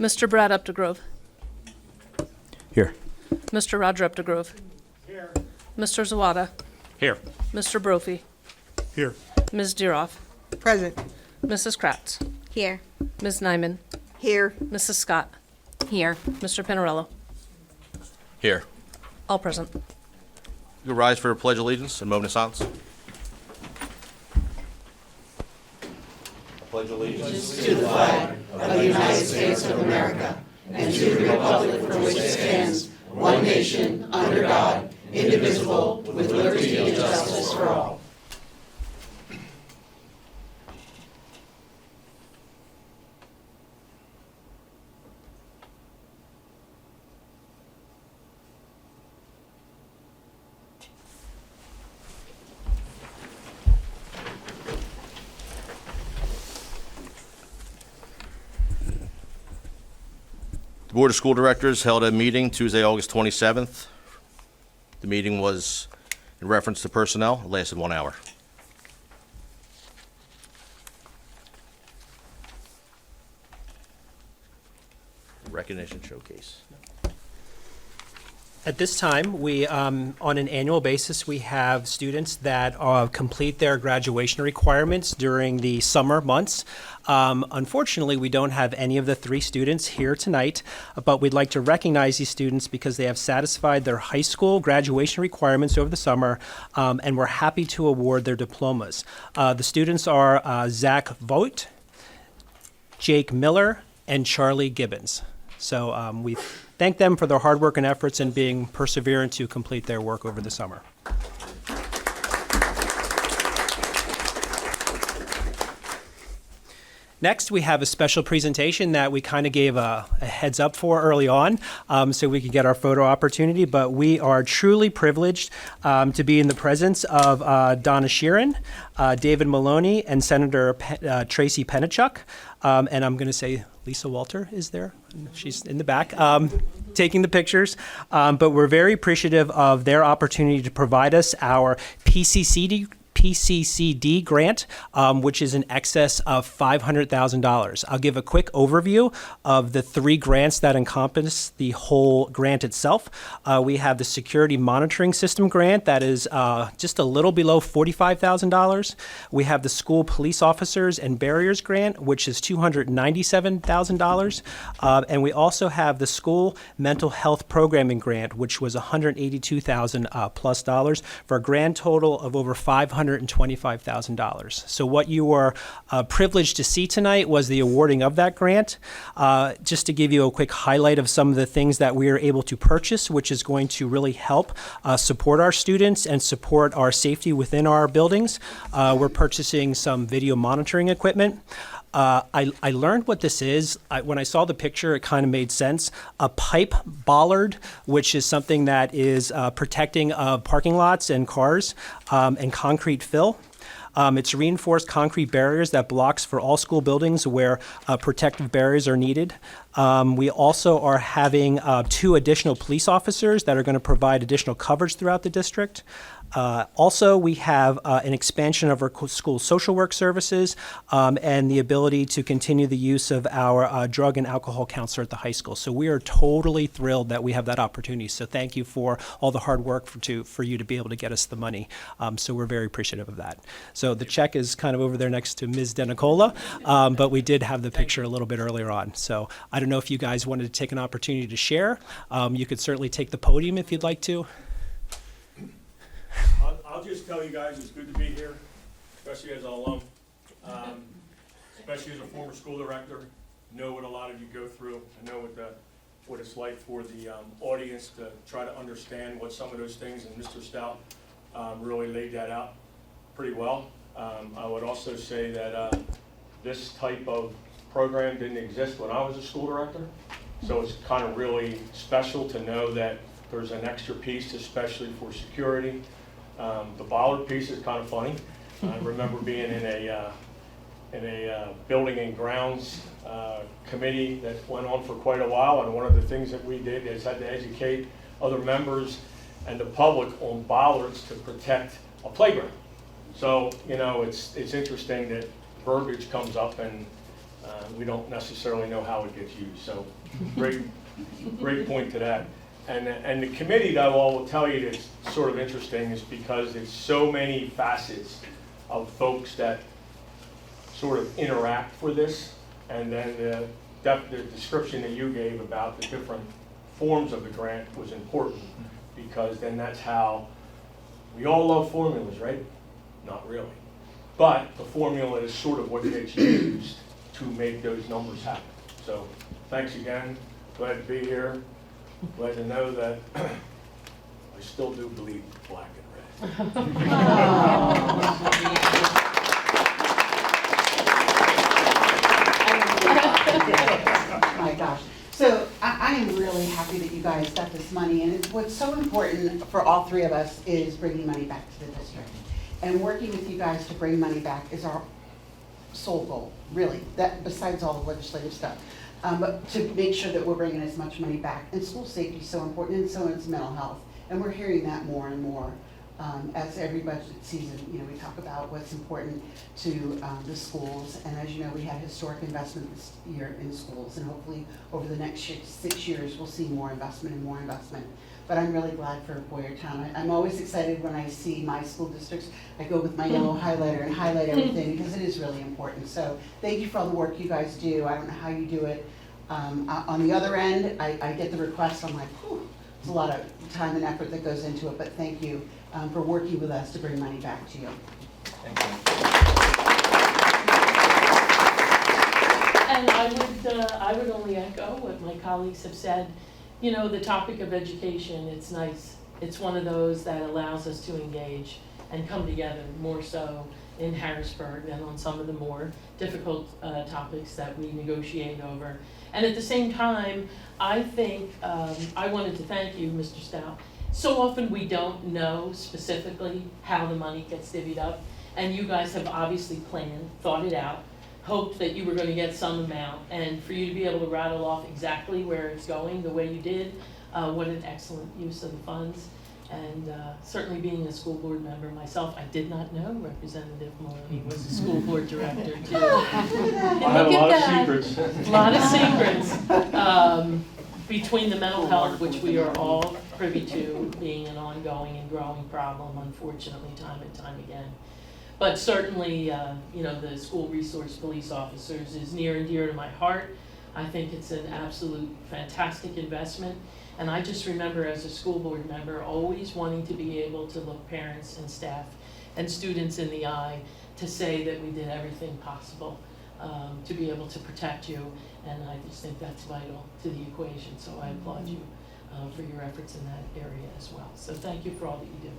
Mr. Brad Updegrove. Here. Mr. Roger Updegrove. Here. Mr. Zawada. Here. Mr. Brophy. Here. Ms. Deeroff. Present. Mrs. Kratz. Here. Ms. Nyman. Here. Mrs. Scott. Here. Mr. Pinarello. Here. All present. You rise for a pledge of allegiance and moment of silence. Pledge allegiance. The Board of School Directors held a meeting Tuesday, August 27th. The meeting was in reference to personnel. It lasted 1 hour. Recognition showcase. At this time, we, on an annual basis, we have students that complete their graduation requirements during the summer months. Unfortunately, we don't have any of the 3 students here tonight, but we'd like to recognize these students because they have satisfied their high school graduation requirements over the summer, and we're happy to award their diplomas. The students are Zach Voigt, Jake Miller, and Charlie Gibbons. So we thank them for their hard work and efforts and being perseverant to complete their work over the summer. Next, we have a special presentation that we kind of gave a heads up for early on so we could get our photo opportunity, but we are truly privileged to be in the presence of Donna Sheeran, David Maloney, and Senator Tracy Penachuk. And I'm going to say Lisa Walter is there. She's in the back taking the pictures. But we're very appreciative of their opportunity to provide us our PCCD grant, which is in excess of $500,000. I'll give a quick overview of the 3 grants that encompass the whole grant itself. We have the Security Monitoring System grant that is just a little below $45,000. We have the School Police Officers and Barriers grant, which is $297,000. And we also have the School Mental Health Programming grant, which was $182,000 plus dollars for a grand total of over $525,000. So what you were privileged to see tonight was the awarding of that grant. Just to give you a quick highlight of some of the things that we are able to purchase, which is going to really help support our students and support our safety within our buildings. We're purchasing some video monitoring equipment. I learned what this is. When I saw the picture, it kind of made sense. A pipe bollard, which is something that is protecting parking lots and cars, and concrete fill. It's reinforced concrete barriers that blocks for all school buildings where protective barriers are needed. We also are having 2 additional police officers that are going to provide additional coverage throughout the district. Also, we have an expansion of our school social work services and the ability to continue the use of our drug and alcohol counselor at the high school. So we are totally thrilled that we have that opportunity. So thank you for all the hard work for you to be able to get us the money. So we're very appreciative of that. So the check is kind of over there next to Ms. DeNicola, but we did have the picture a little bit earlier on. So I don't know if you guys wanted to take an opportunity to share. You could certainly take the podium if you'd like to. I'll just tell you guys, it's good to be here, especially as an alum, especially as a former school director. Know what a lot of you go through. I know what it's like for the audience to try to understand what some of those things, and Mr. Stout really laid that out pretty well. I would also say that this type of program didn't exist when I was a school director, so it's kind of really special to know that there's an extra piece, especially for security. The bollard piece is kind of funny. I remember being in a building and grounds committee that went on for quite a while, and one of the things that we did is had to educate other members and the public on bollards to protect a playground. So, you know, it's interesting that verbiage comes up, and We don't necessarily know how it gets used, so great point to that. And the committee, though, I will tell you that's sort of interesting is because it's so many facets of folks that sort of interact for this, and then the description that you gave about the different forms of the grant was important, because then that's how, we all love formulas, right? Not really. But the formula is sort of what gets used to make those numbers happen. So thanks again, glad to be here, glad to know that I still do believe black and red. My gosh. So I am really happy that you guys got this money, and what's so important for all three of us is bringing money back to the district. And working with you guys to bring money back is our sole goal, really, that besides all the legislative stuff. But to make sure that we're bringing as much money back. And school safety is so important, and so is mental health. And we're hearing that more and more. As every budget season, we talk about what's important to the schools. And as you know, we had historic investment this year in schools, and hopefully over the next 6 years, we'll see more investment and more investment. But I'm really glad for Boyertown. I'm always excited when I see my school districts. I go with my yellow highlighter and highlight everything because it is really important. So thank you for all the work you guys do. I don't know how you do it. On the other end, I get the requests. I'm like, whew, it's a lot of time and effort that goes into it, but thank you for working with us to bring money back to you. Thank you. And I would only echo what my colleagues have said. The topic of education, it's nice. It's one of those that allows us to engage and come together more so in Harrisburg than on some of the more difficult topics that we negotiate over. And at the same time, I think I wanted to thank you, Mr. Stout. So often we don't know specifically how the money gets divvied up, and you guys have obviously planned, thought it out, hoped that you were going to get some amount, and for you to be able to rattle off exactly where it's going the way you did, what an excellent use of the funds. And certainly being a school board member myself, I did not know Representative Maloney was a school board director too. I have a lot of secrets. A lot of secrets. Between the mental health, which we are all privy to being an ongoing and growing problem, unfortunately, time and time again. But certainly, the school resource police officers is near and dear to my heart. I think it's an absolute fantastic investment. And I just remember as a school board member always wanting to be able to look parents and staff and students in the eye to say that we did everything possible to be able to protect you. And I just think that's vital to the equation. So I applaud you for your efforts in that area as well. So thank you for all that you do.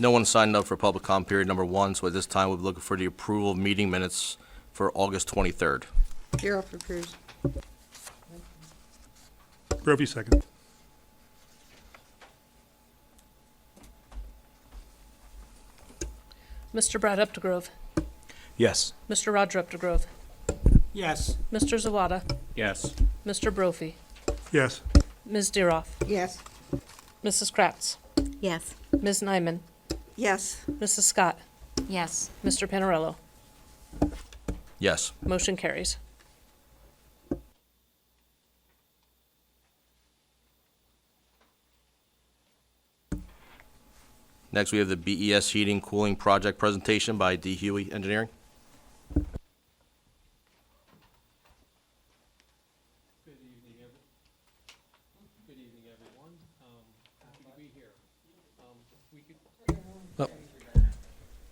No one signed up for public comment period number 1, so at this time, we'll be looking for the approval of meeting minutes for August 23rd. Bureauff approves. Brophy, second. Mr. Brad Updegrove, Yes. Mr. Roger Updegrove, Yes. Mr. Zawada, Yes. Mr. Brophy, Yes. Ms. Deeroff, Yes. Mrs. Kratz, Yes. Ms. Nyman, Yes. Mrs. Scott, Yes. Mr. Panarello. Yes. Motion carries. Next, we have the BES Heating Cooling Project presentation by D. Huey Engineering. Good evening, everyone. Happy to be here.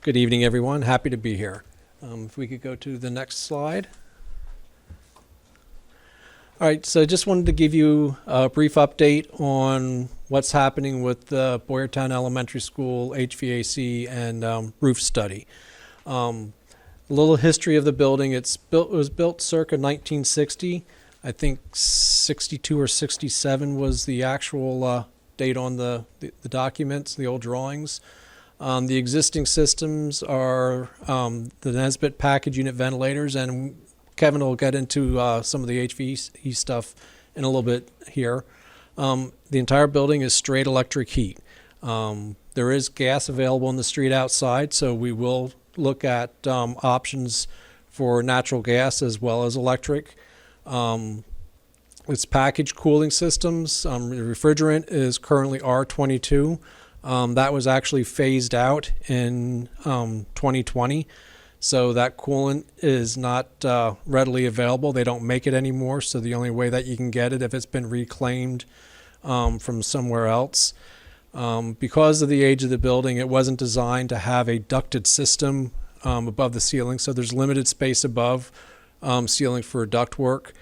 Good evening, everyone. Happy to be here. If we could go to the next slide. All right, so I just wanted to give you a brief update on what's happening with the Boyertown Elementary School HVAC and roof study. A little history of the building. It was built circa 1960. I think 62 or 67 was the actual date on the documents, the old drawings. The existing systems are the Nesbitt package unit ventilators, and Kevin will get into some of the HVAC stuff in a little bit here. The entire building is straight electric heat. There is gas available in the street outside, so we will look at options for natural gas as well as electric. It's packaged cooling systems. The refrigerant is currently R22. That was actually phased out in 2020. So that coolant is not readily available. They don't make it anymore. So the only way that you can get it if it's been reclaimed from somewhere else. Because of the age of the building, it wasn't designed to have a ducted system above the ceiling. So there's limited space above ceiling for duct work.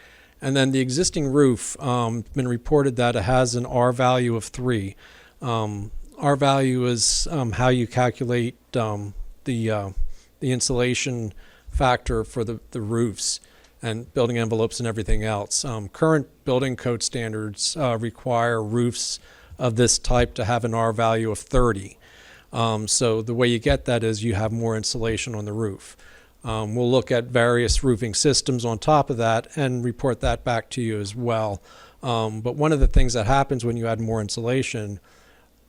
And then the existing roof, been reported that it has an R value of 3. R value is how you calculate the insulation factor for the roofs and building envelopes and everything else. Current building code standards require roofs of this type to have an R value of 30. So the way you get that is you have more insulation on the roof. We'll look at various roofing systems on top of that and report that back to you as well. But one of the things that happens when you add more insulation,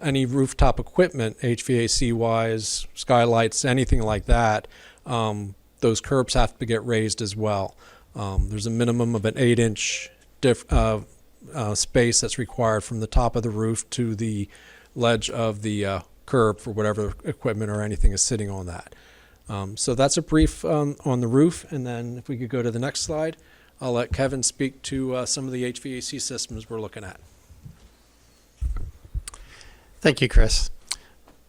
any rooftop equipment, HVAC-wise, skylights, anything like that, those curbs have to get raised as well. There's a minimum of an 8-inch space that's required from the top of the roof to the ledge of the curb for whatever equipment or anything is sitting on that. So that's a brief on the roof, and then if we could go to the next slide, I'll let Kevin speak to some of the HVAC systems we're looking at. Thank you, Chris.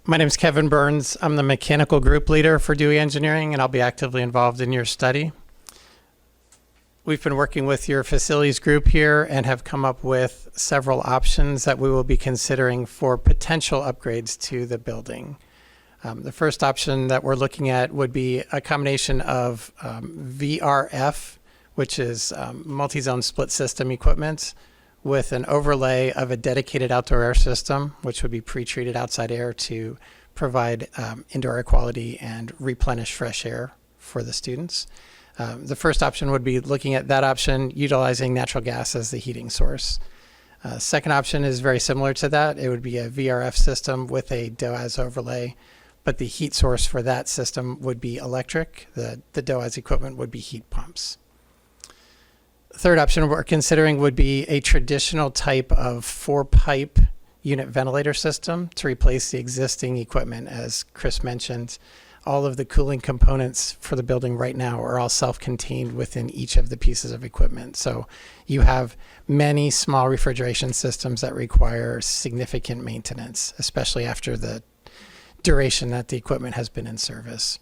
My name is Kevin Burns. I'm the mechanical group leader for Dewey Engineering, and I'll be actively involved in your study. We've been working with your facilities group here and have come up with several options that we will be considering for potential upgrades to the building. The first option that we're looking at would be a combination of VRF, which is multi-zone split system equipment, with an overlay of a dedicated outdoor air system, which would be pre-treated outside air to provide indoor air quality and replenish fresh air for the students. The first option would be looking at that option, utilizing natural gas as the heating source. Second option is very similar to that. It would be a VRF system with a DOAS overlay, but the heat source for that system would be electric. The DOAS equipment would be heat pumps. Third option we're considering would be a traditional type of 4-pipe unit ventilator system to replace the existing equipment. As Chris mentioned, all of the cooling components for the building right now are all self-contained within each of the pieces of equipment. So you have many small refrigeration systems that require significant maintenance, especially after the duration that the equipment has been in service.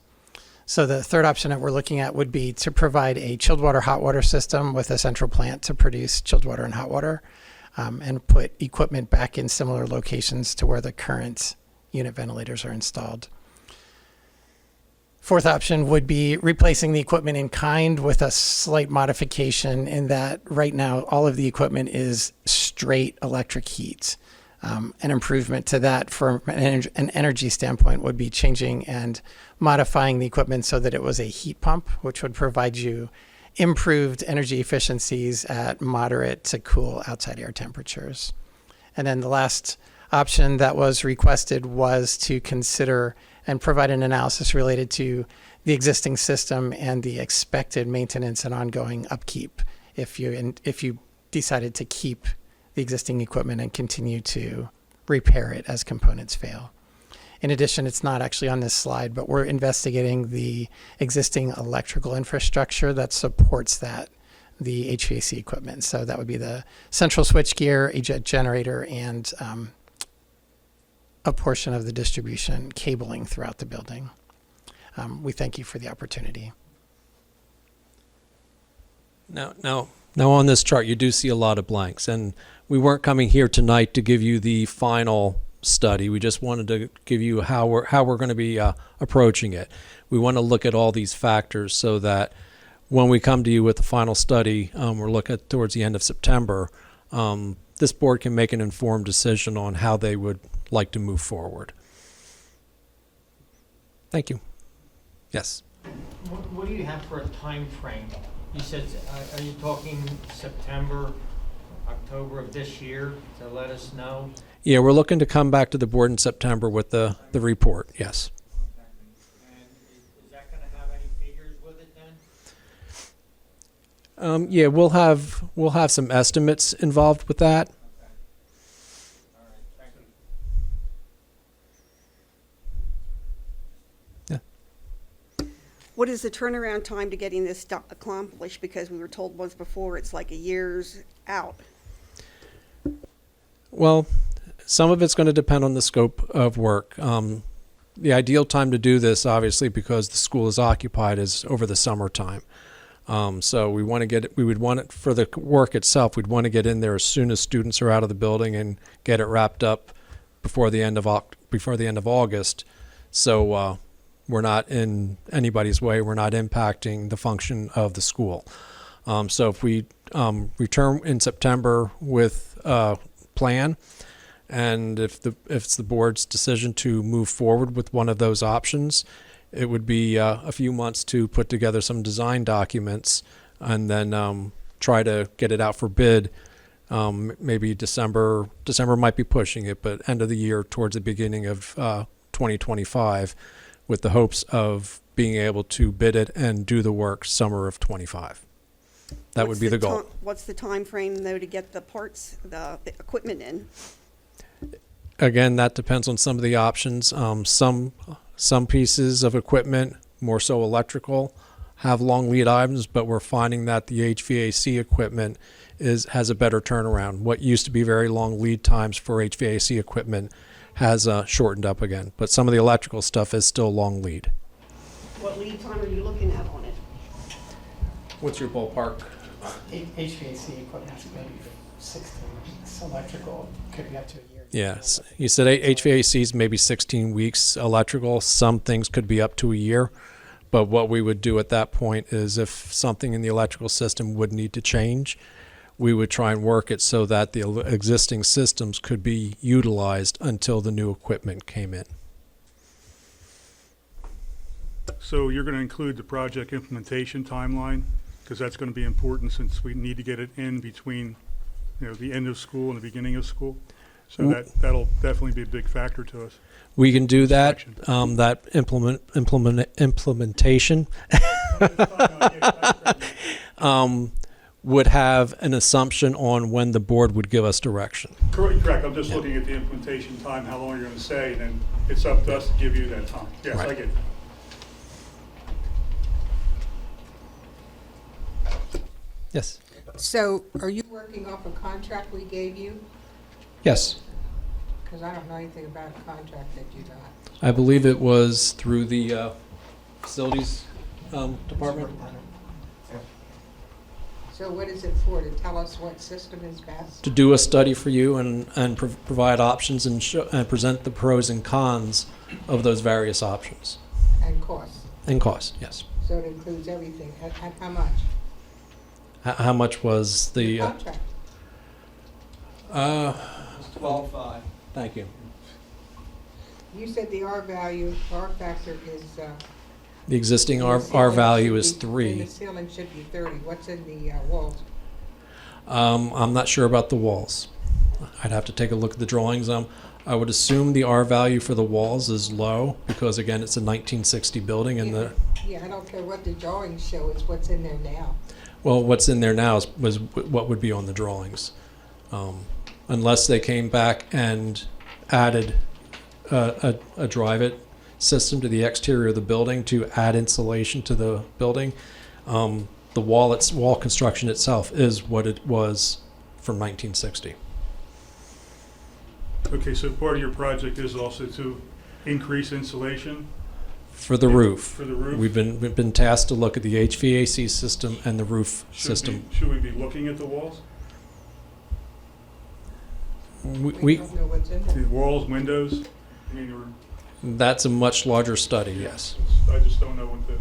So the third option that we're looking at would be to provide a chilled water, hot water system with a central plant to produce chilled water and hot water, and put equipment back in similar locations to where the current unit ventilators are installed. Fourth option would be replacing the equipment in kind with a slight modification in that right now all of the equipment is straight electric heat. An improvement to that from an energy standpoint would be changing and modifying the equipment so that it was a heat pump, which would provide you improved energy efficiencies at moderate to cool outside air temperatures. And then the last option that was requested was to consider and provide an analysis related to the existing system and the expected maintenance and ongoing upkeep if you decided to keep the existing equipment and continue to repair it as components fail. In addition, it's not actually on this slide, but we're investigating the existing electrical infrastructure that supports that, the HVAC equipment. So that would be the central switchgear, a jet generator, and a portion of the distribution cabling throughout the building. We thank you for the opportunity. Now on this chart, you do see a lot of blanks, and we weren't coming here tonight to give you the final study. We just wanted to give you how we're going to be approaching it. We want to look at all these factors so that when we come to you with the final study, we're looking at towards the end of September, this board can make an informed decision on how they would like to move forward. Thank you. Yes. What do you have for a time frame You said, are you talking September, October of this year to let us know? Yeah, we're looking to come back to the board in September with the report, yes. And is that gonna have any figures with it then? Yeah, we'll have some estimates involved with that. All right, thank you. What is the turnaround time to getting this accomplished? Because we were told once before it's like a year's out. Well, some of it's going to depend on the scope of work. The ideal time to do this, obviously, because the school is occupied, is over the summertime. So we want to get it, we would want it for the work itself. We'd want to get in there as soon as students are out of the building and get it wrapped up before the end of August. So we're not in anybody's way. We're not impacting the function of the school. So if we return in September with a plan, and if it's the board's decision to move forward with one of those options, it would be a few months to put together some design documents and then try to get it out for bid. Maybe December might be pushing it, but end of the year towards the beginning of 2025, with the hopes of being able to bid it and do the work summer of 25. That would be the goal. What's the time frame though to get the parts, the equipment in? Again, that depends on some of the options. Some pieces of equipment, more so electrical, have long lead items, but we're finding that the HVAC equipment has a better turnaround. What used to be very long lead times for HVAC equipment has shortened up again, but some of the electrical stuff is still long lead. What lead time are you looking at on it? What's your ballpark? HVAC equipment's maybe 16 weeks, electrical could be up to a year. Yes, you said HVAC is maybe 16 weeks, electrical, some things could be up to a year. But what we would do at that point is if something in the electrical system would need to change, we would try and work it so that the existing systems could be utilized until the new equipment came in. So you're going to include the project implementation timeline, because that's going to be important since we need to get it in between, the end of school and the beginning of school. So that'll definitely be a big factor to us. We can do that. That implementation would have an assumption on when the board would give us direction. Correct. I'm just looking at the implementation time, how long you're going to say, and then it's up to us to give you that time. Yes, Right. I get it. Yes. So are you working off a contract we gave you? Yes. Because I don't know anything about a contract that you got. I believe it was through the facilities department. So what is it for, to tell us what system is best? To do a study for you and provide options and present the pros and cons of those various options. And cost? And cost, yes. So it includes everything. And how much? How much was the... Contract. 12.5. Thank you. You said the R factor is... The existing the R ceiling value should is be- 3. The ceiling should be 30. What's in the walls? I'm not sure about the walls. I'd have to take a look at the drawings. I would assume the R value for the walls is low because, again, it's a 1960 building and the... Yeah, I don't care what the drawings show, it's what's in there now. Well, what's in there now was what would be on the drawings. Unless they came back and added a drive-it system to the exterior of the building to add insulation to the building. The wall construction itself is what it was from 1960. Okay, so part of your project is also to increase insulation For the roof. for the roof? We've been tasked to look at the HVAC system and the roof system. Should we be looking at the walls? We don't know what's in there. The walls, windows? I mean, that's a much larger study, yes. I just don't know what we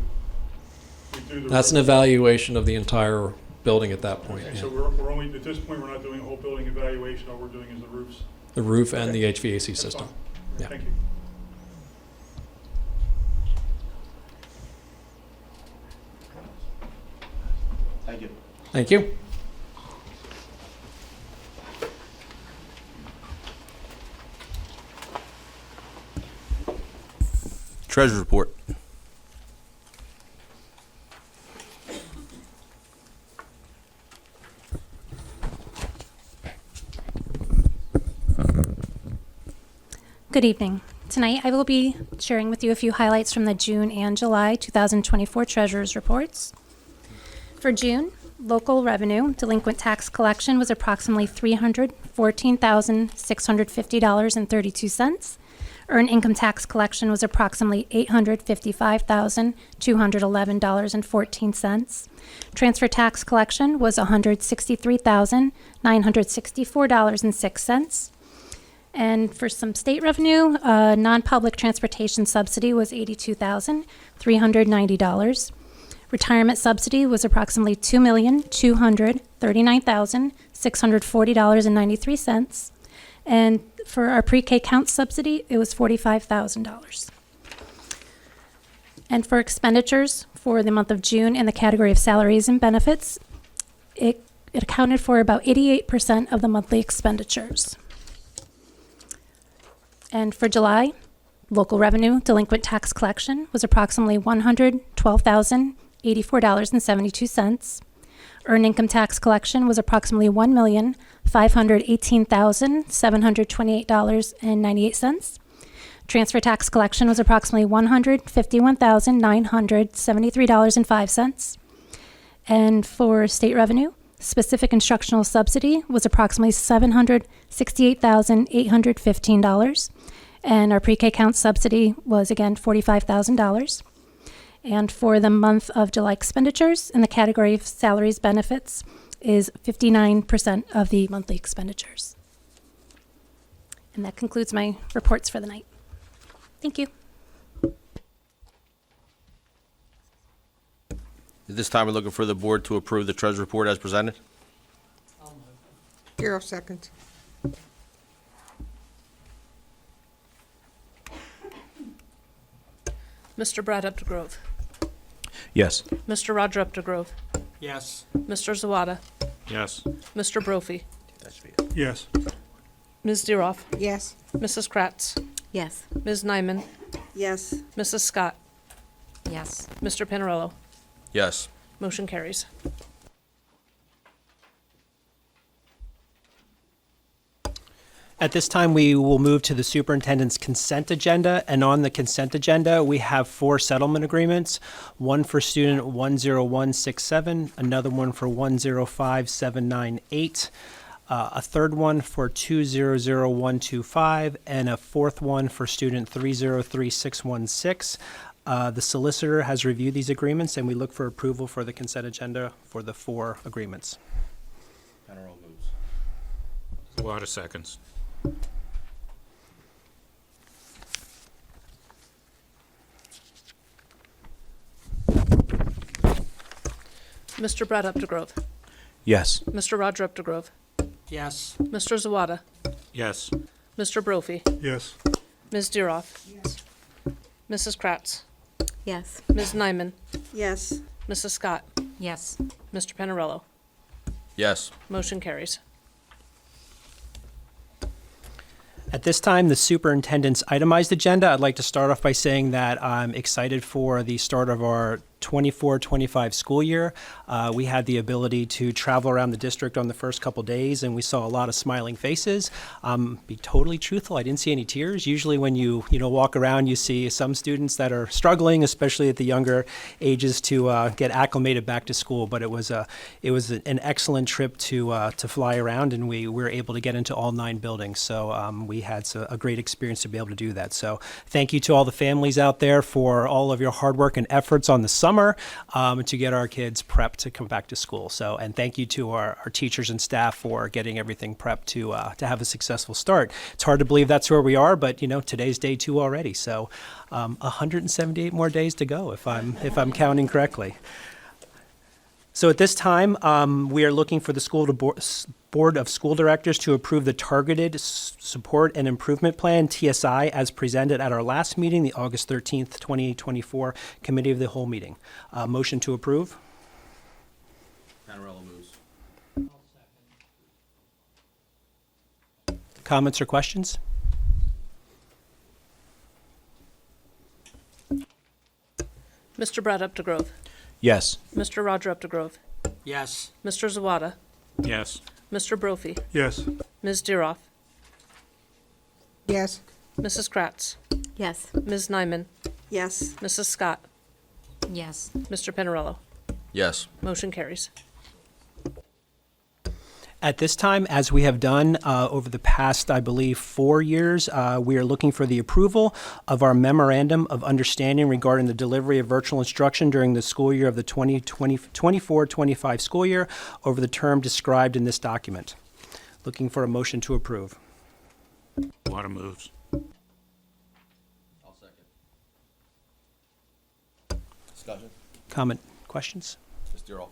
do the That's an roof. evaluation of the entire building at that point. Okay, Yeah. so we're only, at this point, we're not doing a whole building evaluation, all we're doing is the roofs. The roof and the Okay. HVAC That's system. fine. Yeah. Thank you. I Thank you. Thank you. Treasurer's report. Good evening. Tonight, I will be sharing with you a few highlights from the June and July 2024 Treasurer's Reports. For June, local revenue delinquent tax collection was approximately $314,650.32. Earned income tax collection was approximately $855,211.14. Transfer tax collection was $163,964.06. And for some state revenue, non-public transportation subsidy was $82,390. Retirement subsidy was approximately $2,239,640.93. And for our pre-K count subsidy, it was $45,000. And for expenditures for the month of June in the category of salaries and benefits, it accounted for about 88% of the monthly expenditures. And for July, local revenue delinquent tax collection was approximately $112,084.72. Earned income tax collection was approximately $1,518,728.98. Transfer tax collection was approximately $151,973.05. And for state revenue, specific instructional subsidy was approximately $768,815. And our pre-K count subsidy was again $45,000. And for the month of July expenditures in the category of salaries benefits is 59% of the monthly expenditures. And that concludes my reports for the night. Thank you. At this time, we're looking for the board to approve the treasurer's report as presented. Carol seconds. Mr. Brad Updegrove. Yes. Mr. Roger Updegrove. Yes. Mr. Zawada. Yes. Mr. Brophy. Yes. Ms. Deroff. Yes. Mrs. Kratz. Yes. Ms. Nyman. Yes. Mrs. Scott. Yes. Mr. Pinarello. Yes. Motion carries. At this time, we will move to the superintendent's consent agenda, and on the consent agenda, we have 4 settlement agreements, one for student 10167, another one for 105798, a third one for 200125, and a fourth one for student 303616. The solicitor has reviewed these agreements, and we look for approval for the consent agenda for the 4 agreements. Penarello moves. Water seconds. Mr. Brad Updegrove. Yes. Mr. Roger Updegrove. Yes. Mr. Zawada. Yes. Mr. Brophy. Yes. Ms. Deroff. Yes. Mrs. Kratz. Yes. Ms. Nyman. Yes. Mrs. Scott. Yes. Mr. Pinarello. Yes. Motion carries. At this time, the superintendent's itemized agenda, I'd like to start off by saying that I'm excited for the start of our 24-25 school year. We had the ability to travel around the district on the first couple days, and we saw a lot of smiling faces. Be totally truthful, I didn't see any tears. Usually when you walk around, you see some students that are struggling, especially at the younger ages, to get acclimated back to school. But it was an excellent trip to fly around, and we were able to get into all 9 buildings. So we had a great experience to be able to do that. So thank you to all the families out there for all of your hard work and efforts on the summer to get our kids prepped to come back to school. So, and thank you to our teachers and staff for getting everything prepped to have a successful start. It's hard to believe that's where we are, but today's day 2 already. So 178 more days to go if I'm counting correctly. So at this time, we are looking for the Board of School Directors to approve the Targeted Support and Improvement Plan, TSI, as presented at our last meeting, the August 13th, 2024 Committee of the Whole meeting. Motion to approve? Panarello moves. Comments or questions? Mr. Brad Updegrove, Yes. Mr. Roger Updegrove, Yes. Mr. Zawada, Yes. Mr. Brophy, Yes. Ms. Diroff, Yes. Mrs. Kratz, Yes. Ms. Nyman, Yes. Mrs. Scott, Yes. Mr. Pinarello. Yes. Motion carries. At this time, as we have done over the past, I believe, 4 years, we are looking for the approval of our Memorandum of Understanding regarding the delivery of virtual instruction during the school year of the 2024-25 school year over the term described in this document. Looking for a motion to approve. Water moves. I'll second. Discussion? Comment, questions? Ms. Diroff.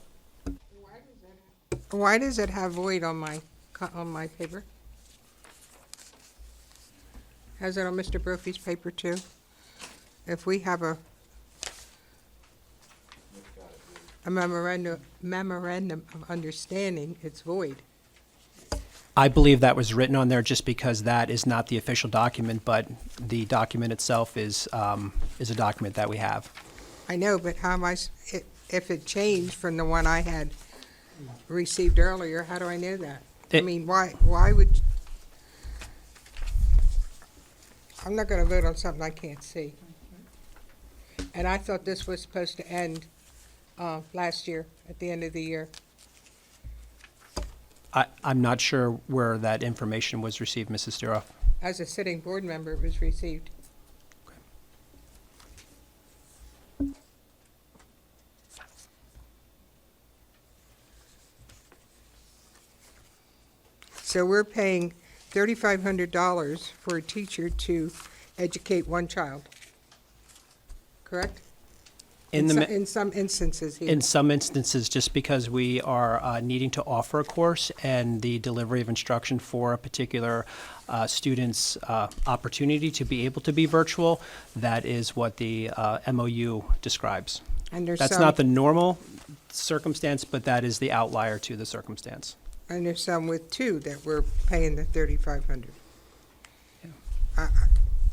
Why does it have void on my paper? Has it on Mr. Brophy's paper too? If we have a memorandum of understanding, it's void. I believe that was written on there just because that is not the official document, but the document itself is a document that we have. I know, but how am if it changed from the one I had received earlier, how do I know that? I mean, why would, I'm not gonna vote on something I can't see. And I thought this was supposed to end, last year, at the end of the year. I'm not sure where that information was received, Mrs. Diroff. As a sitting board member, it was received. So we're paying $3,500 for a teacher to educate one child, correct? In some instances here. In some instances, just because we are needing to offer a course and the delivery of instruction for a particular student's opportunity to be able to be virtual, that is what the MOU describes. And there's That's some- not the normal circumstance, but that is the outlier to the circumstance. And there's some with two that we're paying the $3,500.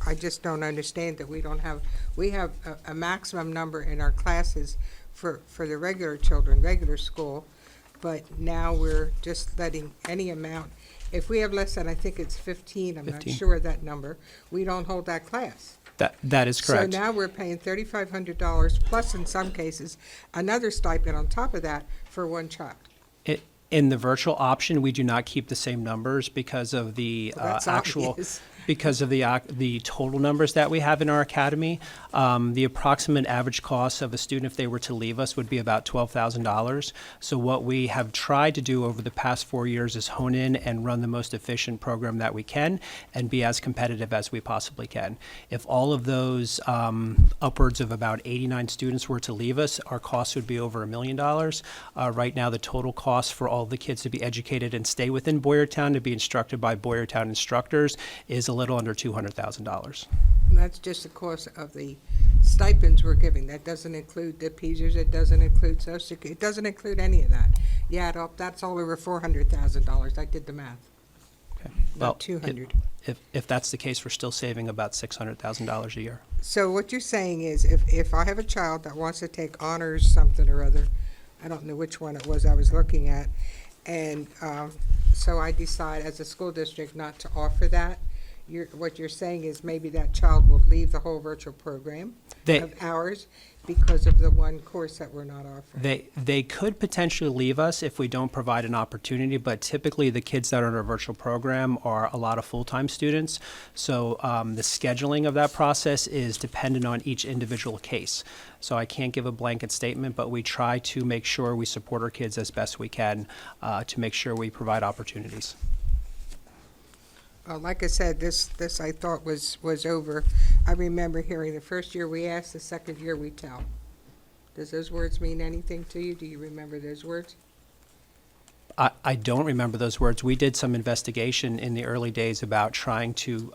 I just don't understand that we have a maximum number in our classes for the regular children, regular school, but now we're just letting any amount, if we have less than, I think it's 15, I'm not 15. sure of that number, we don't hold that class. That is correct. So now we're paying $3,500 plus in some cases, another stipend on top of that for one child. In the virtual option, we do not keep the same numbers because of the Well, that's actual, obvious. because of the total numbers that we have in our academy. The approximate average cost of a student if they were to leave us would be about $12,000. So what we have tried to do over the past 4 years is hone in and run the most efficient program that we can and be as competitive as we possibly can. If all of those upwards of about 89 students were to leave us, our cost would be over $1 million. Right now, the total cost for all the kids to be educated and stay within Boyertown to be instructed by Boyertown instructors is a little under $200,000. That's just the cost of the stipends we're giving. That doesn't include the PESers, it doesn't include Social Security, it doesn't include any of that. Yeah, that's all over $400,000. I did the math. Okay. About 200. If that's the case, we're still saving about $600,000 a year. So what you're saying is if I have a child that wants to take honors something or other, I don't know which one it was I was looking at, and so I decide as a school district not to offer that, what you're saying is maybe that child will leave the whole virtual program of ours because of the one course that we're not offering. They could potentially leave us if we don't provide an opportunity, but typically the kids that are in our virtual program are a lot of full-time students. So the scheduling of that process is dependent on each individual case. So I can't give a blanket statement, but we try to make sure we support our kids as best we can to make sure we provide opportunities. Like I said, this I thought was over. I remember hearing the first year we ask, the second year we tell. Does those words mean anything to you? Do you remember those words? I don't remember those words. We did some investigation in the early days about trying to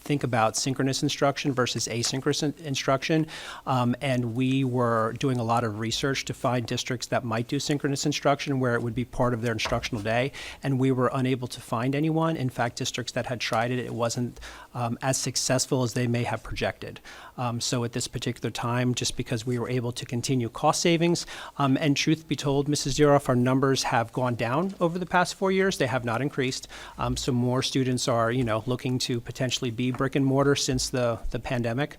think about synchronous instruction versus asynchronous instruction. And we were doing a lot of research to find districts that might do synchronous instruction where it would be part of their instructional day. And we were unable to find anyone. In fact, districts that had tried it, it wasn't as successful as they may have projected. So at this particular time, just because we were able to continue cost savings, and truth be told, Mrs. Diroff, our numbers have gone down over the past 4 years. They have not increased. So more students are, looking to potentially be brick and mortar since the pandemic.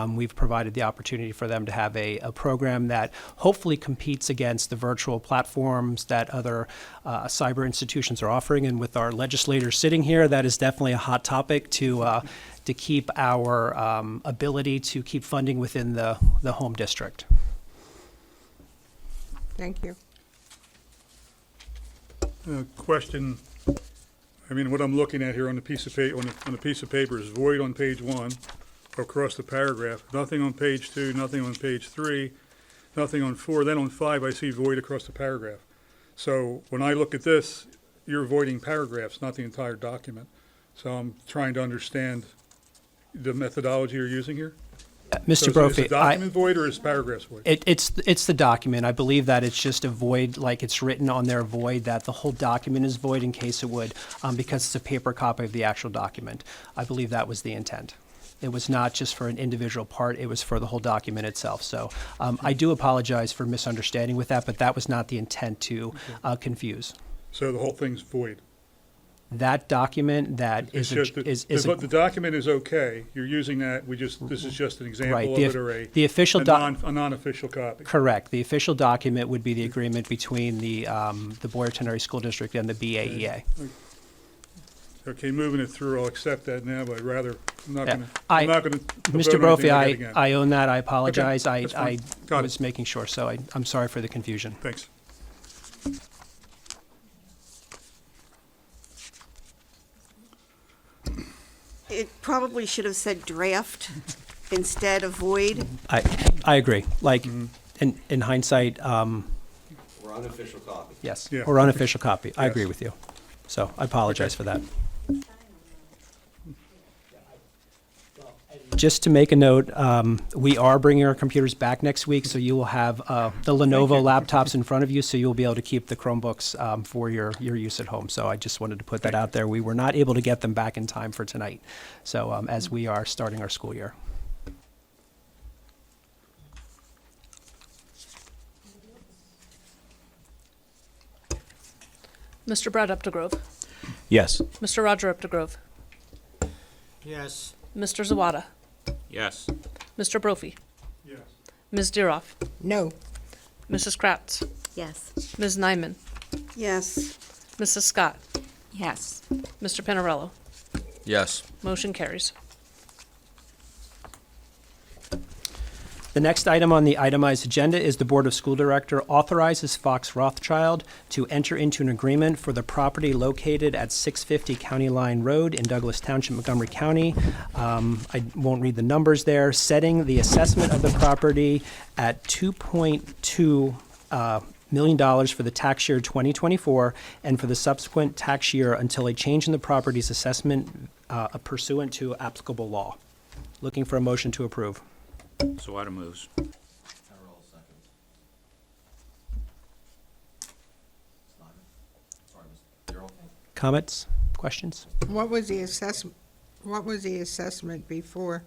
We've provided the opportunity for them to have a program that hopefully competes against the virtual platforms that other cyber institutions are offering. And with our legislators sitting here, that is definitely a hot topic to keep our ability to keep funding within the home district. Thank you. Question, I mean, what I'm looking at here on the piece of paper is void on page 1 across the paragraph, nothing on page 2, nothing on page 3, nothing on 4, then on 5 I see void across the paragraph. So when I look at this, you're voiding paragraphs, not the entire document. So I'm trying to understand the methodology you're using here. Mr. So Brophy, is the document void or is paragraphs void? It's the document. I believe that it's just a void, like it's written on there void, that the whole document is void in case it would, because it's a paper copy of the actual document. I believe that was the intent. It was not just for an individual part, it was for the whole document itself. So I do apologize for misunderstanding with that, but that was not the intent to confuse. So the whole thing's void? That document that It's is, just the document is okay, you're using that, this is just an example Right, of the- it or the official a non-official copy. correct. The official document would be the agreement between the Boyertown Area School District and the BAEA. Okay, moving it through, I'll accept that now, but I'm not Yeah. gonna, I- I'm not gonna Mr. vote on anything Brophy, like that again. I own that. I apologize. that's I fine. Got it. was making sure, so I'm sorry for the confusion. Thanks. It probably should have said draft instead of void. I agree. Like, in hindsight, Or unofficial copy. yes, Yeah. or unofficial copy. I Yes. agree with you. So I apologize for that. Just to make a note, we are bringing our computers back next week, so you will have the Lenovo laptops in front of you, so you'll be able to keep the Chromebooks for your use at home. So I just wanted to put that out there. We were not able to get them back in time for tonight, so as we are starting our school year. Mr. Brad Updegrove, Yes. Mr. Roger Updegrove, Yes. Mr. Zawada, Yes. Mr. Brophy, Yes. Ms. Diroff, No. Mrs. Kratz, Yes. Ms. Nyman, Yes. Mrs. Scott, Yes. Mr. Pinarello. Yes. Motion carries. The next item on the itemized agenda is the Board of School Director authorizes Fox Rothschild to enter into an agreement for the property located at 650 County Line Road in Douglas Township, Montgomery County. I won't read the numbers there, setting the assessment of the property at $2.2 million for the tax year 2024 and for the subsequent tax year until a change in the property's assessment pursuant to applicable law. Looking for a motion to approve. Sawada moves. Comments? Questions? What was the assessment before?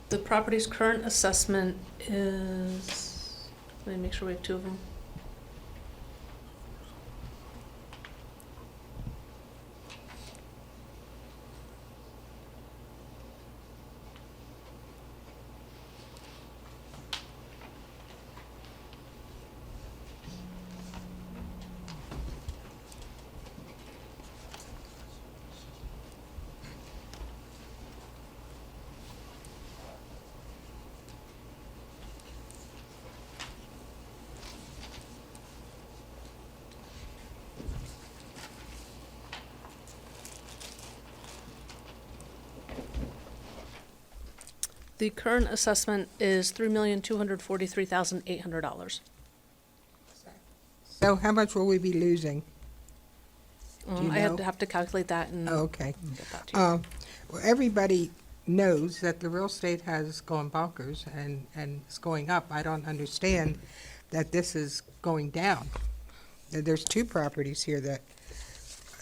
The property's current assessment is, let me make sure we have two of them. The current assessment is $3,243,800. So how much will we be losing? Do you I know? have to calculate that and Oh, okay. get that to you. Well, everybody knows that the real estate has gone bonkers and it's going up. I don't understand that this is going down. There's two properties here that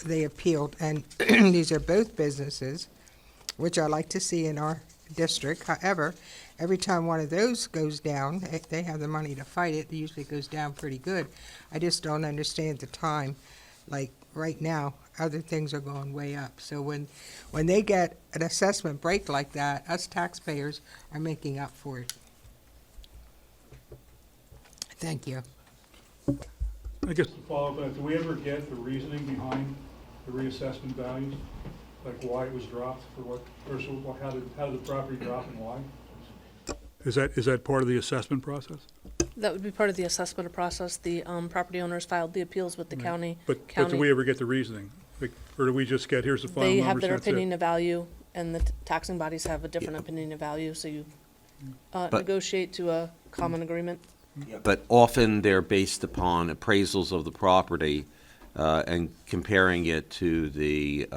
they appealed, and these are both businesses, which I like to see in our district. However, every time one of those goes down, if they have the money to fight it, it usually goes down pretty good. I just don't understand the time. Like, right now, other things are going way up. So when they get an assessment break like that, us taxpayers are making up for it. Thank you. I guess to follow up, do we ever get the reasoning behind the reassessment values? Like why it was dropped, for what, or so how did the property drop and why? Is that part of the assessment process? That would be part of the assessment process. The property owners filed the appeals with the Right. county. But do we ever get the reasoning? Like, or do we just get, here's the final They numbers, have their that's it? opinion of value, and the taxing bodies have a different opinion of value, so you negotiate to a common agreement. But often they're based upon appraisals of the property and comparing it to the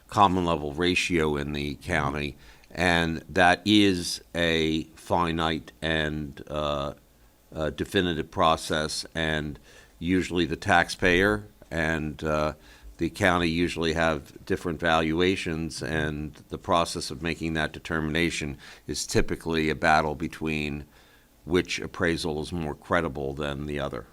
common level ratio in the county. And that is a finite and definitive process. And usually the taxpayer and the county usually have different valuations. And the process of making that determination is typically a battle between which appraisal is more credible than the other.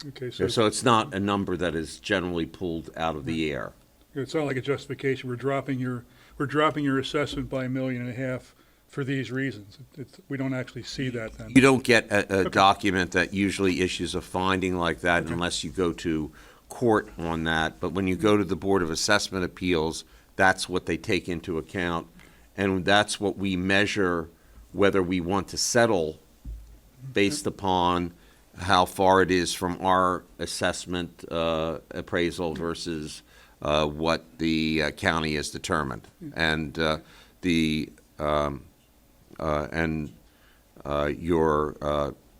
Okay, So it's not a number that is generally pulled out of the air. It's not like a justification. We're dropping your assessment by $1.5 million for these reasons. We don't actually see that then. You don't get a document that usually issues a finding like that unless you go to court on that. But when you go to the Board of Assessment Appeals, that's what they take into account. And that's what we measure whether we want to settle based upon how far it is from our assessment appraisal versus what the county has determined. And your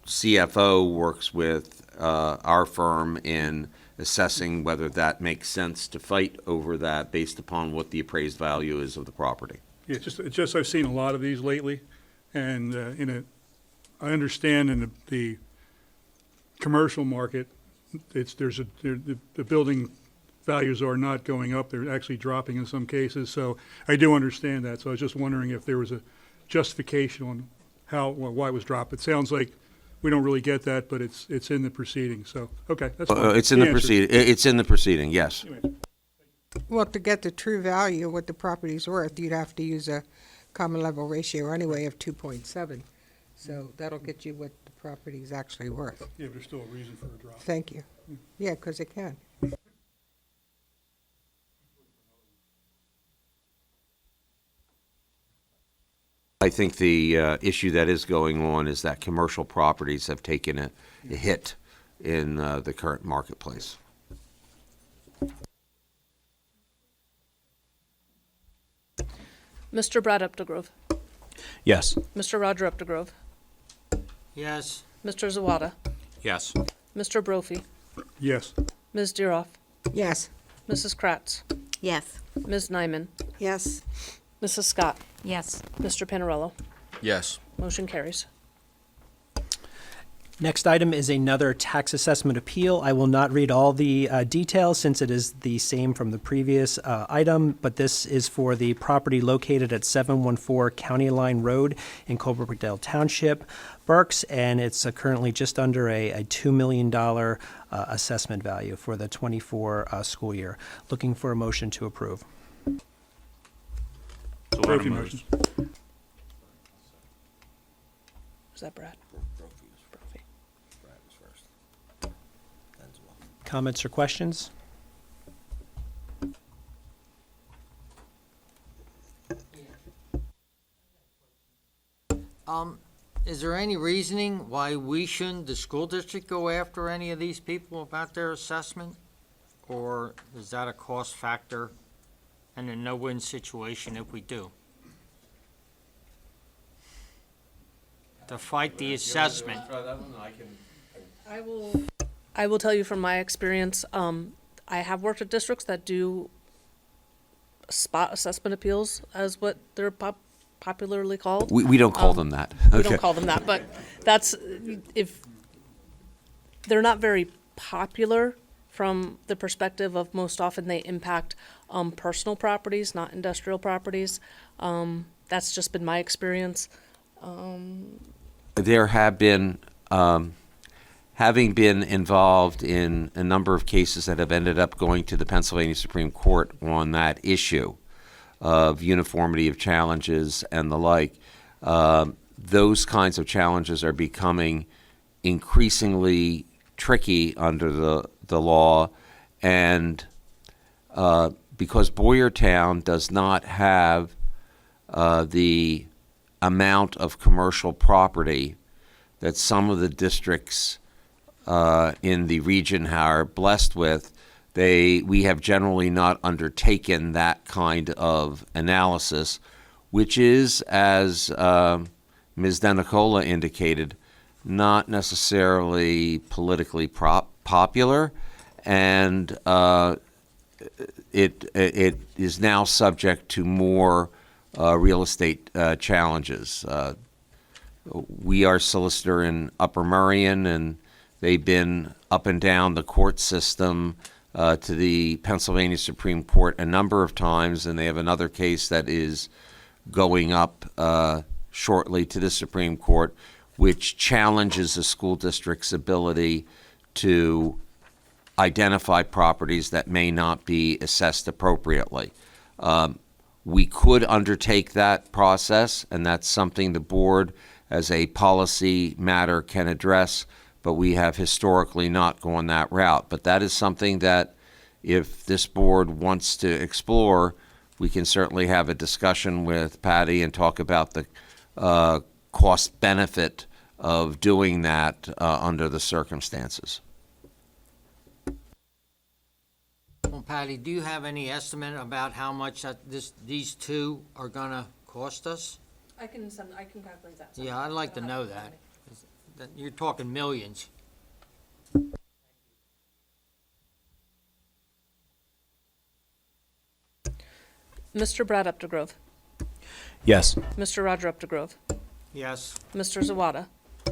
CFO works with our firm in assessing whether that makes sense to fight over that based upon what the appraised value is of the property. Yeah, it's just I've seen a lot of these lately, and I understand in the commercial market, the building values are not going up; they're actually dropping in some cases. So I do understand that. So I was just wondering if there was a justification on why it was dropped. It sounds like we don't really get that, but it's in the proceeding. So okay, that's fine. It's in the proceeding. It's in the proceeding. Yes. Well, to get the true value of what the property's worth, you'd have to use a common level ratio anyway of 2.7. So that'll get you what the property's actually worth. Yeah, but there's still a reason for a drop. Thank you. Yeah, because it can. I think the issue that is going on is that commercial properties have taken a hit in the current marketplace. Mr. Brad Updegrove, Yes. Mr. Roger Updegrove, Yes. Mr. Zawada, Yes. Mr. Brophy, Yes. Ms. Deeroff, Yes. Mrs. Kratz, Yes. Ms. Nyman, Yes. Mrs. Scott, Yes. Mr. Panarello. Yes. Motion carries. Next item is another tax assessment appeal. I will not read all the details since it is the same from the previous item, but this is for the property located at 714 County Line Road in Colebrookdale Township, Berks, and it's currently just under a $2 million assessment value for the 24 school year. Looking for a motion to approve. Brophy motion. Was that Brad? Brophy. Comments or questions? Is there any reasoning why we shouldn't, the school district, go after any of these people about their assessment? Or is that a cost factor and a no-win situation if we do? to fight the assessment. I will tell you from my experience, I have worked at districts that do spot assessment appeals, as what they're popularly called. We don't call them that. We Okay. don't call them that, but that's, if, they're not very popular from the perspective of most often they impact personal properties, not industrial properties. That's just been my experience. There have been, having been involved in a number of cases that have ended up going to the Pennsylvania Supreme Court on that issue of uniformity of challenges and the like, those kinds of challenges are becoming increasingly tricky under the law, and because Boyertown does not have the amount of commercial property that some of the districts in the region are blessed with, we have generally not undertaken that kind of analysis, which is, as Ms. Denicola indicated, not necessarily politically popular, and it is now subject to more real estate challenges. We are solicitor in Upper Merion, and they've been up and down the court system to the Pennsylvania Supreme Court a number of times, and they have another case that is going up shortly to the Supreme Court, which challenges the school district's ability to identify properties that may not be assessed appropriately. We could undertake that process, and that's something the board, as a policy matter, can address, but we have historically not gone that route. But that is something that, if this board wants to explore, we can certainly have a discussion with Patty and talk about the cost benefit of doing that under the circumstances. Well, Patty, do you have any estimate about how much these two are gonna cost us? I can calculate that. Yeah, I'd like to know that. You're talking millions. Mr. Brad Updegrove, Yes. Mr. Roger Updegrove, Yes. Mr. Zawada,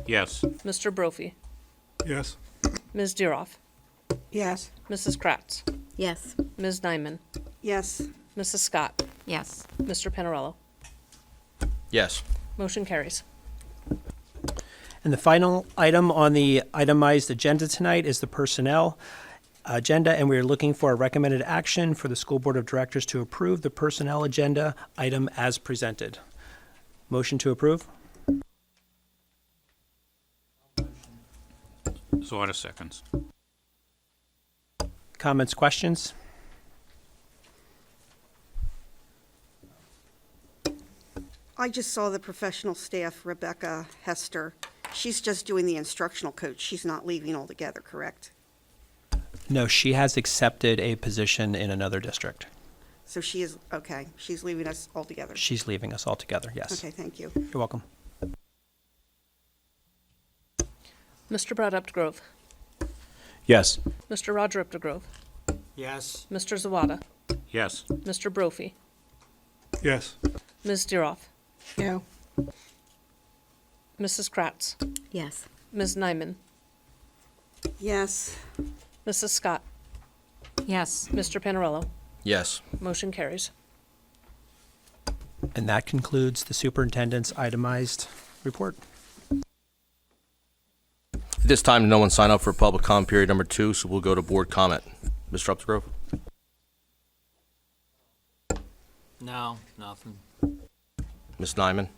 Yes. Mr. Brophy, Yes. Ms. Deeroff, Yes. Mrs. Kratz, Yes. Ms. Nyman, Yes. Mrs. Scott, Yes. Mr. Panarello. Yes. Motion carries. And the final item on the itemized agenda tonight is the personnel agenda, and we're looking for a recommended action for the School Board of Directors to approve the personnel agenda item as presented. Motion to approve? Zawada seconds. Comments, questions? I just saw the professional staff, Rebecca Hester. She's just doing the instructional coach. She's not leaving altogether, correct? No, she has accepted a position in another district. So she is, okay, she's leaving us altogether. She's leaving us altogether, yes. Okay, thank you. You're welcome. Mr. Brad Updegrove, Yes. Mr. Roger Updegrove, Yes. Mr. Zawada, Yes. Mr. Brophy, Yes. Ms. Deeroff, No. Mrs. Kratz, Yes. Ms. Nyman, Yes. Mrs. Scott, Yes. Mr. Panarello. Yes. Motion carries. And that concludes the superintendent's itemized report. At this time, no one signed up for public comment period number 2, so we'll go to board comment. Mr. Updegrove? No, nothing. Ms. Nyman?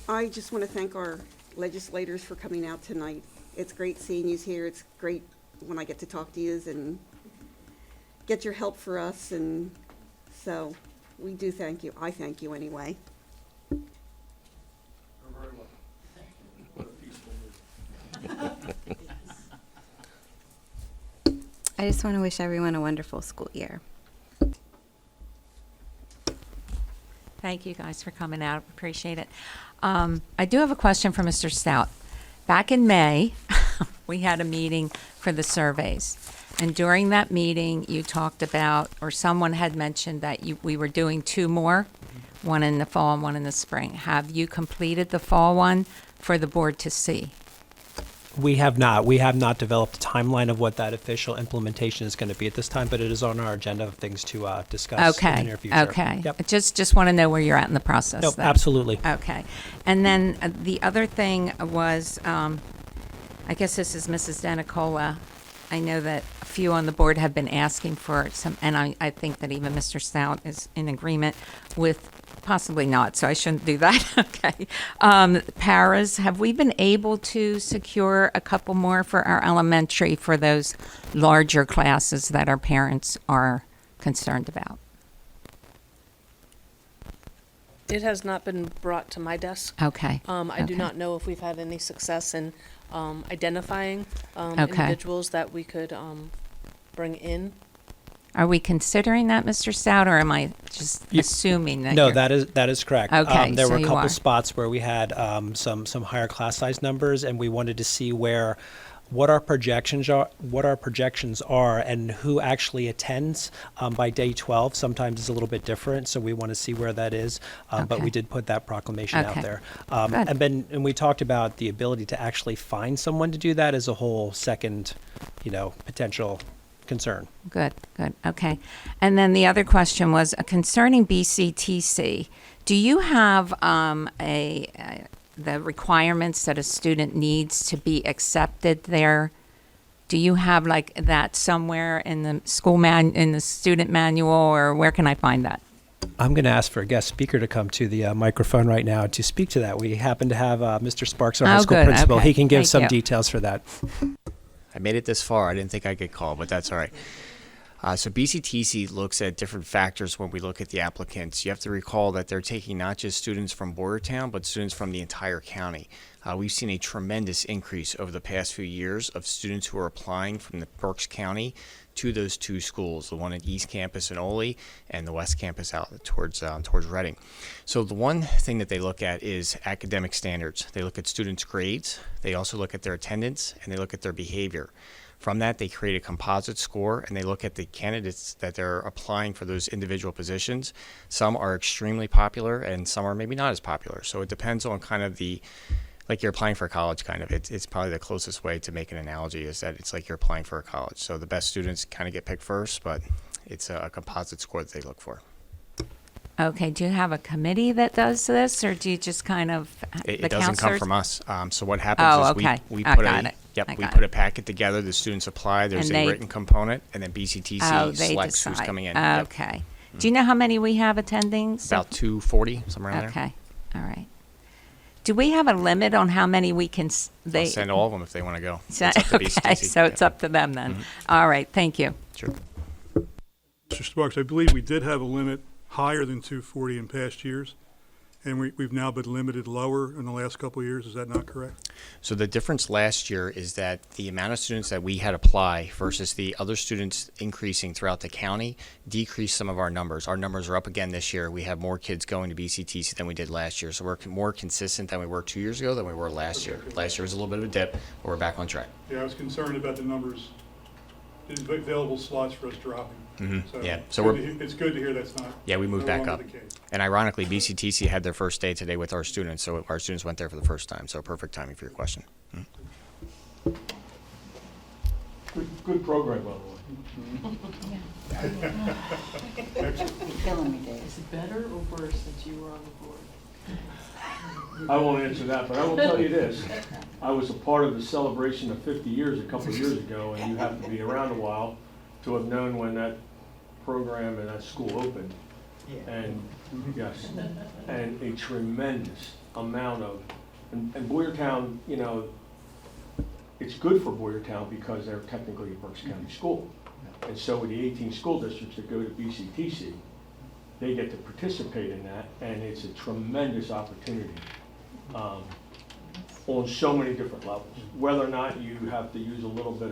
I just want to thank our legislators for coming out tonight. It's great seeing you here. It's great when I get to talk to you and get your help for us, and so we do thank you. I thank you anyway. I just want to wish everyone a wonderful school year. Thank you guys for coming out. Appreciate it. I do have a question for Mr. Stout. Back in May, we had a meeting for the surveys. And during that meeting, you talked about, or someone had mentioned that we were doing 2 more, one in the fall and one in the spring. Have you completed the fall one for the board to see? We have not. We have not developed a timeline of what that official implementation is going to be at this time, but it is on our agenda of things to discuss in the near future. Okay. Yep. I just want to know where you're at in the process. No, then. absolutely. Okay. And then the other thing was, I guess this is Mrs. Denicola. I know that a few on the board have been asking for some, and I think that even Mr. Stout is in agreement with, possibly not, so I shouldn't do that. Okay. Paras, have we been able to secure a couple more for our elementary for those larger classes that our parents are concerned about? It has not been brought to my desk. Okay. I do Okay. not know if we've had any success in identifying Okay. individuals that we could bring in. Are we considering that, Mr. Stout, or am I just assuming that? No, you're- that is correct. Okay, There so were a you couple are. spots where we had some higher class size numbers, and we wanted to see what our projections are, and who actually attends by day 12. Sometimes it's a little bit different, so we want to see where that is. But Okay. we did put that proclamation out Okay. there. Good. And we talked about the ability to actually find someone to do that as a whole second, potential concern. Good, okay. And then the other question was concerning BCTC. Do you have the requirements that a student needs to be accepted there? Do you have like that somewhere in the in the student manual, or where can I find that? I'm going to ask for a guest speaker to come to the microphone right now to speak to that. We happen to have Mr. Sparks, our high Oh, school good, principal. okay. He can give Thank some you. details for that. I made it this far. I didn't think I'd get called, but that's all right. So BCTC looks at different factors when we look at the applicants. You have to recall that they're taking not just students from Boyertown, but students from the entire county. We've seen a tremendous increase over the past few years of students who are applying from the Berks County to those 2 schools, the one at East Campus in Ole and the West Campus out towards Reading. So the one thing that they look at is academic standards. They look at students' grades, they also look at their attendance, and they look at their behavior. From that, they create a composite score, and they look at the candidates that they're applying for those individual positions. Some are extremely popular, and some are maybe not as popular. So it depends on kind of like you're applying for college, kind of. It's probably the closest way to make an analogy, is that it's like you're applying for a college. So the best students kind of get picked first, but it's a composite score that they look for. Okay, do you have a committee that does this, or do you just kind of, It the doesn't come counselors? from us. So what happens Oh, is okay. we I put got a it. yep I we got put it. a packet together. The students apply. There's And a they- written component, and then BCTC Oh, they selects who's decide. coming in. Yep. Okay. Do you know how many we have attending? So- About 240, somewhere around there. Okay, all right. Do we have a limit on how many we can, I'll send all of them if they want to go. It's up to Okay, BCTC. so it's up to them then. All right, thank you. Sure. Mr. Sparks, I believe we did have a limit higher than 240 in past years, and we've now been limited lower in the last couple of years. Is that not correct? So the difference last year is that the amount of students that we had apply versus the other students increasing throughout the county decreased some of our numbers. Our numbers are up again this year. We have more kids going to BCTC than we did last year. So we're more consistent than we were 2 years ago than we were last year. Last year was a little bit of a dip, but we're back on track. Yeah, I was concerned about the numbers, the available slots for us dropping. Yeah, it's so good we're- to it's good to hear that's not. Yeah, we moved no back longer up. the case. And ironically, BCTC had their first day today with our students, so our students went there for the first time. So perfect timing for your question. Good program, by the way. You're killing me, Dave. Is it better or worse since you were on the board? I won't answer that, but I will tell you this. I was a part of the celebration of 50 years a couple of years ago, and you have to be around a while to have known when that program and that school opened. And, yes, and a tremendous amount of, and Boyertown, you know, it's good for Boyertown because they're technically a Berks County school. And so with the 18 school districts that go to BCTC, they get to participate in that, and it's a tremendous opportunity on so many different levels. Whether or not you have to use a little bit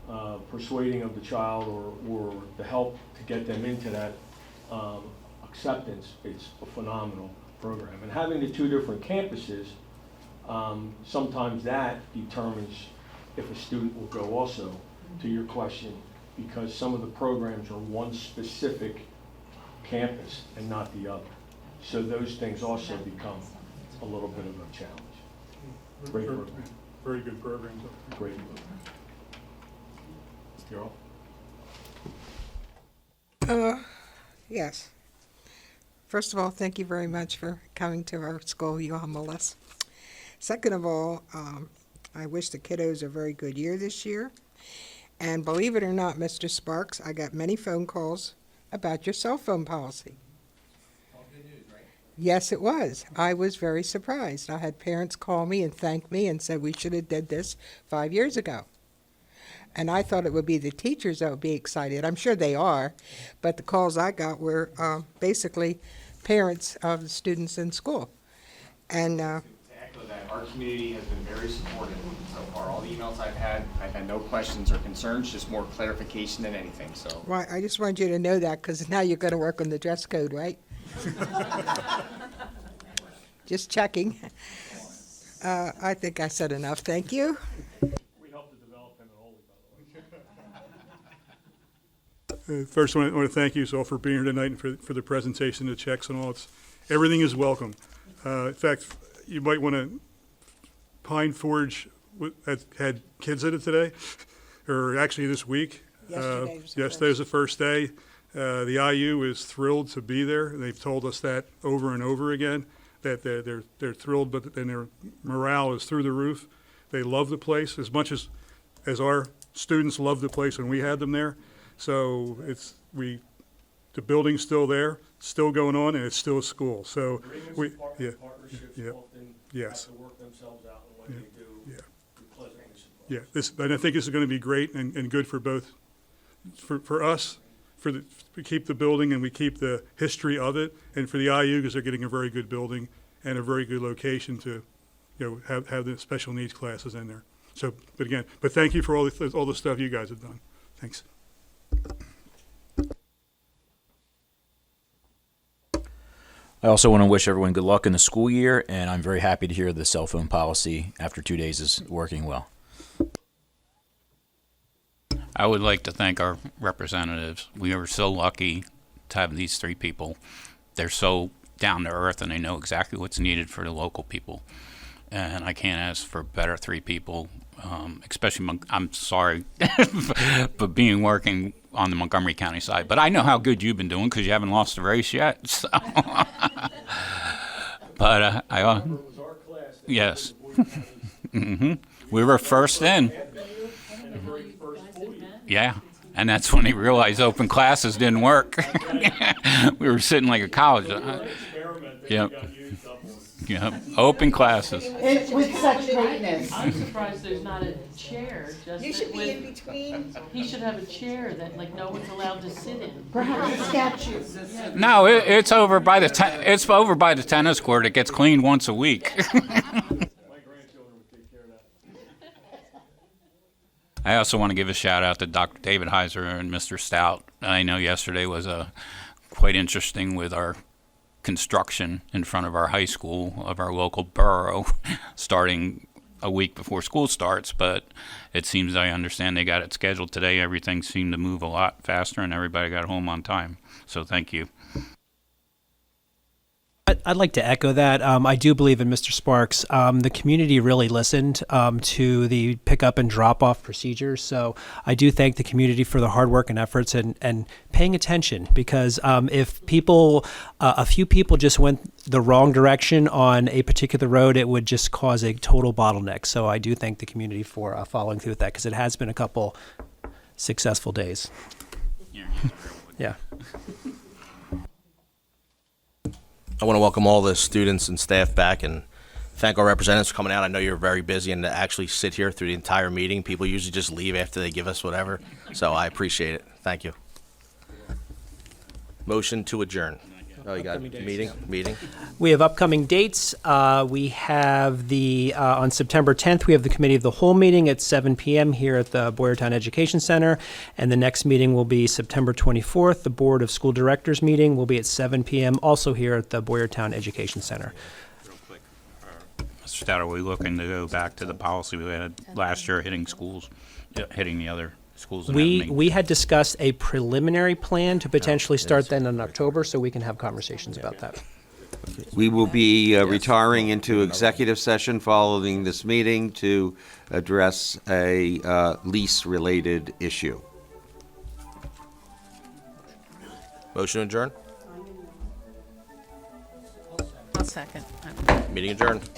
of persuading of the child or the help to get them into that acceptance, it's a phenomenal program. And having the two different campuses, sometimes that determines if a student will go also, to your question, because some of the programs are one specific campus and not the other. So those things also become a little bit of a challenge. Great program. Very good programs. Great program. Carol? Yes. First of all, thank you very much for coming to our school. You humble us. Second of all, I wish the kiddos a very good year this year. And believe it or not, Mr. Sparks, I got many phone calls about your cell phone policy. Yes, it was. I was very surprised. I had parents call me and thank me and said we should have did this 5 years ago. And I thought it would be the teachers that would be excited. I'm sure they are, but the calls I got were basically parents of the students in school. And to echo that, our community has been very supportive so far. All the emails I've had no questions or concerns, just more clarification than anything. So, well, I just wanted you to know that because now you're going to work on the dress code, right? Just checking. I think I said enough. Thank you. We helped to develop him at Holy, by the way. First, I want to thank you all for being here tonight and for the presentation, the checks and all. Everything is welcome. In fact, you might want to, Pine Forge had kids in it today, or actually this week. Yesterday was the first day. The IU is thrilled to be there. They've told us that over and over again, that they're thrilled, but then their morale is through the roof. They love the place as much as our students loved the place when we had them there. So the building's still there, still going on, and it's still a school. So Partnerships yeah, often yes, have to work themselves out in what they do. yeah. We're pleasantly surprised. Yeah, and I think this is going to be great and good for both, for us, we keep the building and we keep the history of it, and for the IU because they're getting a very good building and a very good location to, have the special needs classes in there. So, but thank you for all the stuff you guys have done. Thanks. I also want to wish everyone good luck in the school year, and I'm very happy to hear the cell phone policy after 2 days is working well. I would like to thank our representatives. We are so lucky to have these three people. They're so down to earth and they know exactly what's needed for the local people. And I can't ask for better three people, especially, I'm sorry, but working on the Montgomery County side. But I know how good you've been doing because you haven't lost a race yet. So. But yes. Mm-hmm. We were first in. Yeah, and that's when he realized open classes didn't work. We were sitting like a college. Yep. Yep. Open classes. With such greatness. I'm surprised there's not a chair. Just You should be in between. He should have a chair that like no one's allowed to sit in. Perhaps a statue. No, it's over by the tennis court. It gets cleaned once a week. I also want to give a shout out to Dr. David Heiser and Mr. Stout. I know yesterday was quite interesting with our construction in front of our high school of our local borough starting a week before school starts, but it seems, I understand, they got it scheduled today. Everything seemed to move a lot faster and everybody got home on time. So thank you. I'd like to echo that. I do believe in Mr. Sparks. The community really listened to the pickup and drop-off procedures. So I do thank the community for the hard work and efforts and paying attention, because if a few people just went the wrong direction on a particular road, it would just cause a total bottleneck. So I do thank the community for following through with that, because it has been a couple successful days. Yeah. I want to welcome all the students and staff back and thank our representatives for coming out. I know you're very busy, and to actually sit here through the entire meeting, people usually just leave after they give us whatever. So I appreciate it. Thank you. Motion to adjourn. Oh, you got meeting? We have upcoming dates. We have on September 10th, we have the Committee of the Whole meeting at 7 p.m. here at the Boyertown Education Center. And the next meeting will be September 24th. The Board of School Directors meeting will be at 7 p.m. also here at the Boyertown Education Center. Mr. Stout, are we looking to go back to the policy we had last year, hitting schools, hitting the other schools? and having- We had discussed a preliminary plan to potentially start then in October, so we can have conversations about that. We will be retiring into executive session following this meeting to address a lease-related issue. Motion adjourned? I'll second. Meeting adjourned.